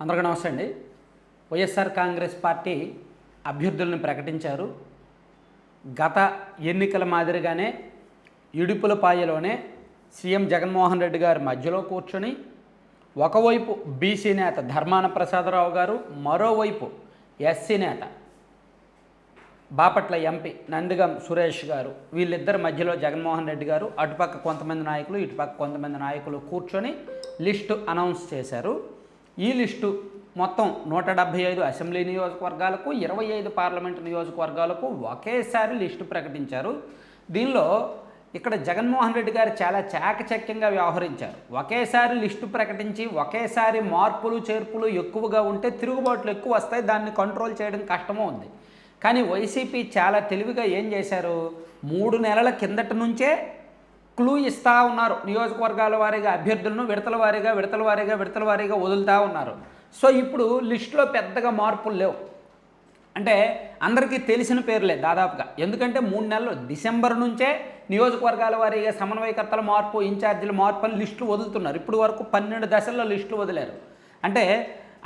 అందరికీ నమస్తే అండి. వైఎస్ఆర్ కాంగ్రెస్ పార్టీ అభ్యర్థులను ప్రకటించారు. గత ఎన్నికల మాదిరిగానే ఇడుపులపాయలోనే సీఎం జగన్మోహన్ రెడ్డి గారు మధ్యలో కూర్చొని ఒకవైపు బీసీ నేత ధర్మాన ప్రసాదరావు గారు, మరోవైపు ఎస్సీ నేత బాపట్ల ఎంపీ నందిగం సురేష్ గారు, వీళ్ళిద్దరి మధ్యలో జగన్మోహన్ రెడ్డి గారు అటుపక్క కొంతమంది నాయకులు, ఇటుపక్క కొంతమంది నాయకులు కూర్చొని లిస్టు అనౌన్స్ చేశారు. ఈ లిస్టు మొత్తం 175 అసెంబ్లీ నియోజకవర్గాలకు, 25 పార్లమెంటు నియోజకవర్గాలకు ఒకేసారి లిస్టు ప్రకటించారు. దీనిలో ఇక్కడ జగన్మోహన్ రెడ్డి గారు చాలా చాకచక్యంగా వ్యవహరించారు. ఒకేసారి లిస్టు ప్రకటించి ఒకేసారి మార్పులు చేర్పులు ఎక్కువగా ఉంటే తిరుగుబాట్లు ఎక్కువ వస్తాయి, దాన్ని కంట్రోల్ చేయడం కష్టమూ ఉంది. కానీ వైసీపీ చాలా తెలివిగా ఏం చేశారు, 3 నెలల కిందటి నుంచే క్లూ ఇస్తూ ఉన్నారు. నియోజకవర్గాల వారీగా అభ్యర్థులను విడతల వారీగా వదులుతూ ఉన్నారు. సో ఇప్పుడు లిస్టులో పెద్దగా మార్పులు లేవు. అంటే అందరికీ తెలిసిన పేర్లే దాదాపుగా. ఎందుకంటే 3 నెలలు డిసెంబర్ నుంచే నియోజకవర్గాల వారీగా సమన్వయకర్తల మార్పు, ఇన్ఛార్జీల మార్పు అని లిస్టులు వదులుతున్నారు. ఇప్పుడు వరకు 12 దశల్లో లిస్టులు వదిలారు. అంటే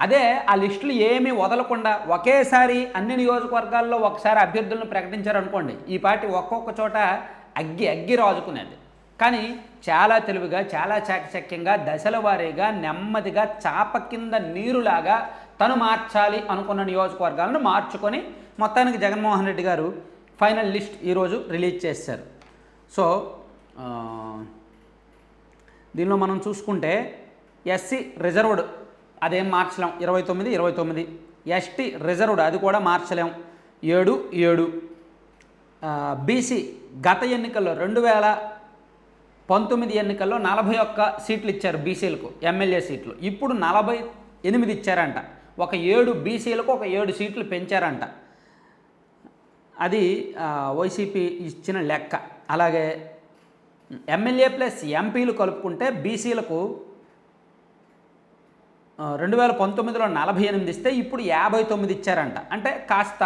అదే ఆ లిస్టులు ఏమీ వదలకుండా ఒకేసారి అన్ని నియోజకవర్గాల్లో ఒకసారి అభ్యర్థులను ప్రకటించారనుకోండి, ఈ పార్టీ ఒక్కొక్క చోట అగ్గి రాజుకునేది. కానీ చాలా తెలివిగా, చాలా చాకచక్యంగా, దశల వారీగా, నెమ్మదిగా, చాప కింద నీరులాగా తను మార్చాలి అనుకున్న నియోజకవర్గాలను మార్చుకొని మొత్తానికి జగన్మోహన్ రెడ్డి గారు ఫైనల్ లిస్ట్ ఈరోజు రిలీజ్ చేశారు. సో దీనిలో మనం చూసుకుంటే ఎస్సీ రిజర్వ్డ్ అదేం మార్చలేం, 29. ఎస్టీ రిజర్వ్డ్ అది కూడా మార్చలేం, 7. బీసీ గత ఎన్నికల్లో 2019 ఎన్నికల్లో 41 సీట్లు ఇచ్చారు బీసీలకు, ఎమ్మెల్యే సీట్లు. ఇప్పుడు 48 ఇచ్చారంట. ఒక 7 బీసీలకు ఒక 7 సీట్లు పెంచారంట. అది వైసీపీ ఇచ్చిన లెక్క. అలాగే ఎమ్మెల్యే ప్లస్ ఎంపీలు కలుపుకుంటే బీసీలకు 2019లో 48 ఇస్తే ఇప్పుడు 59 ఇచ్చారంట. అంటే కాస్త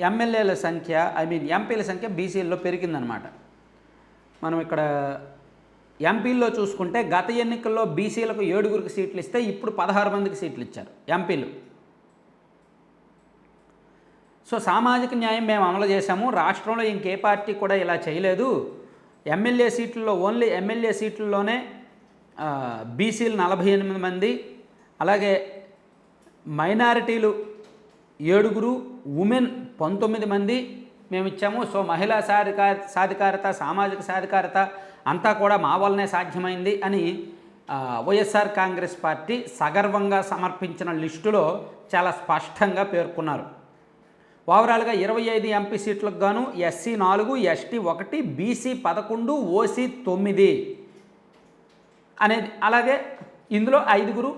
ఎమ్మెల్యేల సంఖ్య ఎంపీల సంఖ్య బీసీల్లో పెరిగిందనమాట. మనం ఇక్కడ ఎంపీల్లో చూసుకుంటే గత ఎన్నికల్లో బీసీలకు 7 సీట్లు ఇస్తే ఇప్పుడు 16 మందికి సీట్లు ఇచ్చారు ఎంపీలు. సో సామాజిక న్యాయం మేము అమలు చేశాము, రాష్ట్రంలో ఇంకే పార్టీ కూడా ఇలా చేయలేదు. ఎమ్మెల్యే సీట్లలో ఓన్లీ ఎమ్మెల్యే సీట్లలోనే బీసీలు 48 మంది, అలాగే మైనారిటీలు 7, ఉమెన్ 19 మంది మేము ఇచ్చాము. సో మహిళా సాధికారత, సామాజిక సాధికారత అంతా కూడా మా వల్లనే సాధ్యమైంది అని వైఎస్ఆర్ కాంగ్రెస్ పార్టీ సగర్వంగా సమర్పించిన లిస్టులో చాలా స్పష్టంగా పేర్కొన్నారు. ఓవరాల్గా 25 ఎంపీ సీట్లకు గాను ఎస్సీ 4, ఎస్టీ 1, బీసీ 11, ఓసీ 9 అనేది, అలాగే ఇందులో 5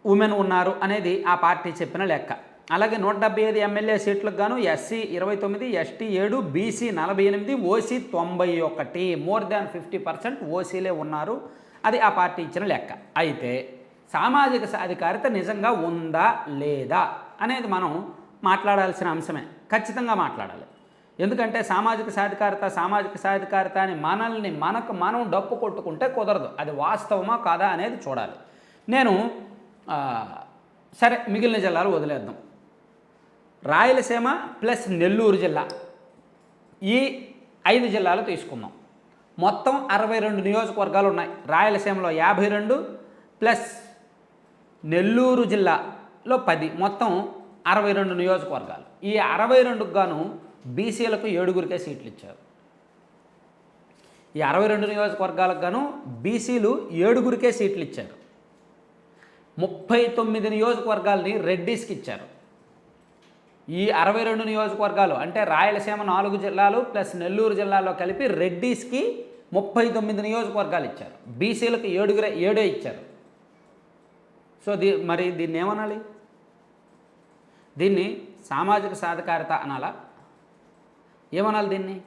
ఉమెన్ ఉన్నారు అనేది ఆ పార్టీ చెప్పిన లెక్క. అలాగే 175 ఎమ్మెల్యే సీట్లకు గాను SC 29, ST 7, BC 48, OC 91, more than 50% ఓసీలే ఉన్నారు. అది ఆ పార్టీ ఇచ్చిన లెక్క. అయితే సామాజిక సాధికారత నిజంగా ఉందా లేదా అనేది మనం మాట్లాడాల్సిన అంశమే, ఖచ్చితంగా మాట్లాడాలి. ఎందుకంటే సామాజిక సాధికారత అని మనం డప్పు కొట్టుకుంటే కుదరదు. అది వాస్తవమా కాదా అనేది చూడాలి. నేను సరే మిగిలిన జిల్లాలు వదిలేద్దాం. రాయలసీమ ప్లస్ నెల్లూరు జిల్లా, ఈ 5 జిల్లాలు తీసుకుందాం. మొత్తం 62 నియోజకవర్గాలు ఉన్నాయి. రాయలసీమలో 52 ప్లస్ నెల్లూరు జిల్లాలో 10, మొత్తం 62 నియోజకవర్గాలు. ఈ 62కు గాను బీసీలకు 7 సీట్లు ఇచ్చారు. ఈ 62 నియోజకవర్గాలకు గాను బీసీలు 7 సీట్లు ఇచ్చారు. 39 నియోజకవర్గాలని రెడ్డీస్కి ఇచ్చారు. ఈ 62 నియోజకవర్గాలు అంటే రాయలసీమ 4 జిల్లాలు ప్లస్ నెల్లూరు జిల్లాలో కలిపి రెడ్డీస్కి 39 నియోజకవర్గాలు ఇచ్చారు. బీసీలకు 7 ఇచ్చారు. సో మరి దీన్ని ఏమనాలి? దీన్ని సామాజిక సాధికారత అనాలా, ఏమనాలి దీన్ని?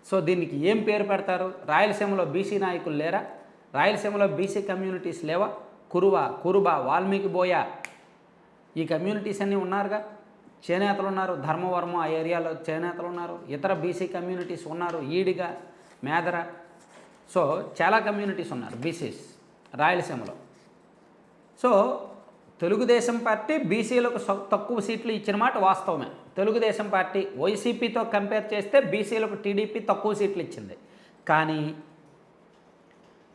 సో దీనికి ఏం పేరు పెడతారు? రాయలసీమలో బీసీ నాయకులు లేరా? రాయలసీమలో బీసీ కమ్యూనిటీస్ లేవా? కురుబ, వాల్మీకి బోయ, ఈ కమ్యూనిటీస్ అన్నీ ఉన్నారుగా. చేనేతలు ఉన్నారు, ధర్మవరము ఆ ఏరియాలో చేనేతలు ఉన్నారు, ఇతర బీసీ కమ్యూనిటీస్ ఉన్నారు, ఈడిగ, మేదర. సో చాలా కమ్యూనిటీస్ ఉన్నారు బీసీస్ రాయలసీమలో. సో తెలుగుదేశం పార్టీ బీసీలకు తక్కువ సీట్లు ఇచ్చిన మాట వాస్తవమే. తెలుగుదేశం పార్టీ వైసీపీతో కంపేర్ చేస్తే బీసీలకు టీడీపీ తక్కువ సీట్లు ఇచ్చింది. కానీ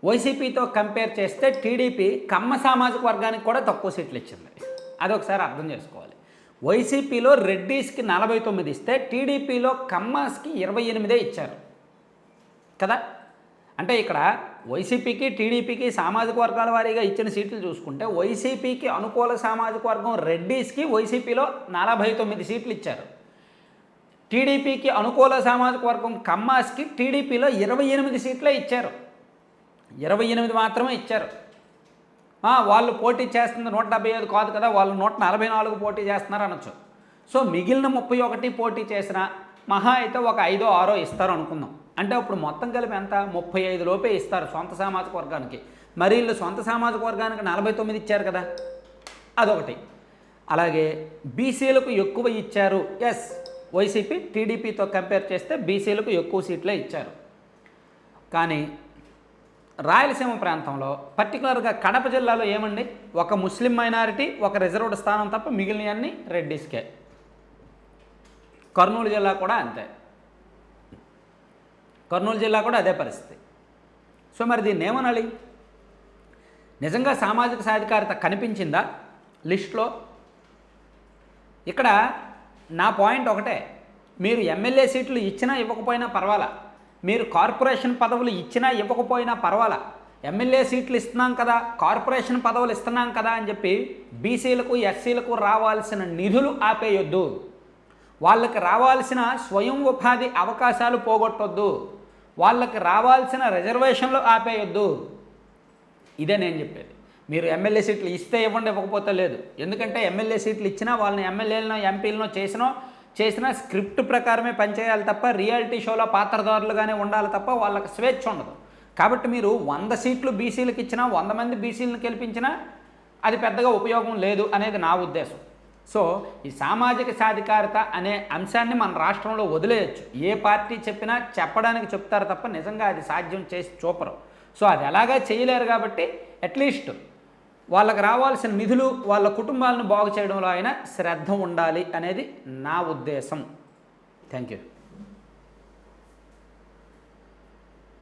వైసీపీతో కంపేర్ చేస్తే టీడీపీ కమ్మ సామాజిక వర్గానికి కూడా తక్కువ సీట్లు ఇచ్చింది. అదొకసారి అర్థం చేసుకోవాలి. వైసీపీలో రెడ్డీస్కి 49 ఇస్తే టీడీపీలో కమ్మాస్కి 28 ఇచ్చారు కదా. అంటే ఇక్కడ వైసీపీకి టీడీపీకి సామాజిక వర్గాల వారీగా ఇచ్చిన సీట్లు చూసుకుంటే వైసీపీకి అనుకూల సామాజిక వర్గం రెడ్డీస్కి వైసీపీలో 49 సీట్లు ఇచ్చారు. టీడీపీకి అనుకూల సామాజిక వర్గం కమ్మాస్కి టీడీపీలో 28 సీట్లే ఇచ్చారు. 28 మాత్రమే ఇచ్చారు. వాళ్ళు పోటీ చేస్తుంది 175 కాదు కదా, వాళ్ళు 144 పోటీ చేస్తున్నారు అనొచ్చు. సో మిగిలిన 31 పోటీ చేసిన మహా అయితే ఒక 5, 6 ఇస్తారు అనుకుందాం. అంటే ఇప్పుడు మొత్తం కలిపి ఎంత, 35 లోపే ఇస్తారు సొంత సామాజిక వర్గానికి. మరి వీళ్ళు సొంత సామాజిక వర్గానికి 49 ఇచ్చారు కదా, అదొకటి. అలాగే బీసీలకు ఎక్కువ ఇచ్చారు. ఎస్, వైసీపీ టీడీపీతో కంపేర్ చేస్తే బీసీలకు ఎక్కువ సీట్లే ఇచ్చారు. కానీ రాయలసీమ ప్రాంతంలో పర్టికులర్గా కడప జిల్లాలో ఏమండి, ఒక ముస్లిం మైనారిటీ, ఒక రిజర్వ్డ్ స్థానం తప్ప మిగిలినవన్నీ రెడ్డిస్కే. కర్నూలు జిల్లా కూడా అంతే. కర్నూలు జిల్లా కూడా అదే పరిస్థితి. సో మరి దీన్ని ఏమనాలి? నిజంగా సామాజిక సాధికారత కనిపించిందా లిస్టులో? ఇక్కడ నా పాయింట్ ఒకటే, మీరు ఎమ్మెల్యే సీట్లు ఇచ్చినా ఇవ్వకపోయినా పర్వాలా, మీరు కార్పొరేషన్ పదవులు ఇచ్చినా ఇవ్వకపోయినా పర్వాలా, ఎమ్మెల్యే సీట్లు ఇస్తున్నాం కదా, కార్పొరేషన్ పదవులు ఇస్తున్నాం కదా అని చెప్పి బీసీలకు ఎస్సీలకు రావాల్సిన నిధులు ఆపేయొద్దు. వాళ్ళకి రావాల్సిన స్వయం ఉపాధి అవకాశాలు పోగొట్టొద్దు. వాళ్ళకి రావాల్సిన రిజర్వేషన్లు ఆపేయొద్దు. ఇదే నేను చెప్పేది. మీరు ఎమ్మెల్యే సీట్లు ఇస్తే ఇవ్వండి, ఇవ్వకపోతే లేదు. ఎందుకంటే ఎమ్మెల్యే సీట్లు ఇచ్చినా వాళ్ళని ఎమ్మెల్యేలను ఎంపీలను చేసిన స్క్రిప్ట్ ప్రకారమే పనిచేయాలి తప్ప రియాలిటీ షోలో పాత్రదారులుగానే ఉండాలి తప్ప వాళ్ళకి స్వేచ్ఛ ఉండదు. కాబట్టి మీరు 100 సీట్లు బీసీలకు ఇచ్చినా 100 మంది బీసీలను గెలిపించినా అది పెద్దగా ఉపయోగం లేదు అనేది నా ఉద్దేశం. సో ఈ సామాజిక సాధికారత అనే అంశాన్ని మన రాష్ట్రంలో వదిలేయచ్చు. ఏ పార్టీ చెప్పినా చెప్పడానికి చెప్తారు తప్ప నిజంగా అది సాధ్యం చేసి చూపరు. సో అది ఎలాగా చేయలేరు. కాబట్టి అట్లీస్ట్ వాళ్ళకి రావాల్సిన నిధులు వాళ్ళ కుటుంబాలను బాగు చేయడంలో అయినా శ్రద్ధ ఉండాలి అనేది నా ఉద్దేశం. Thank you.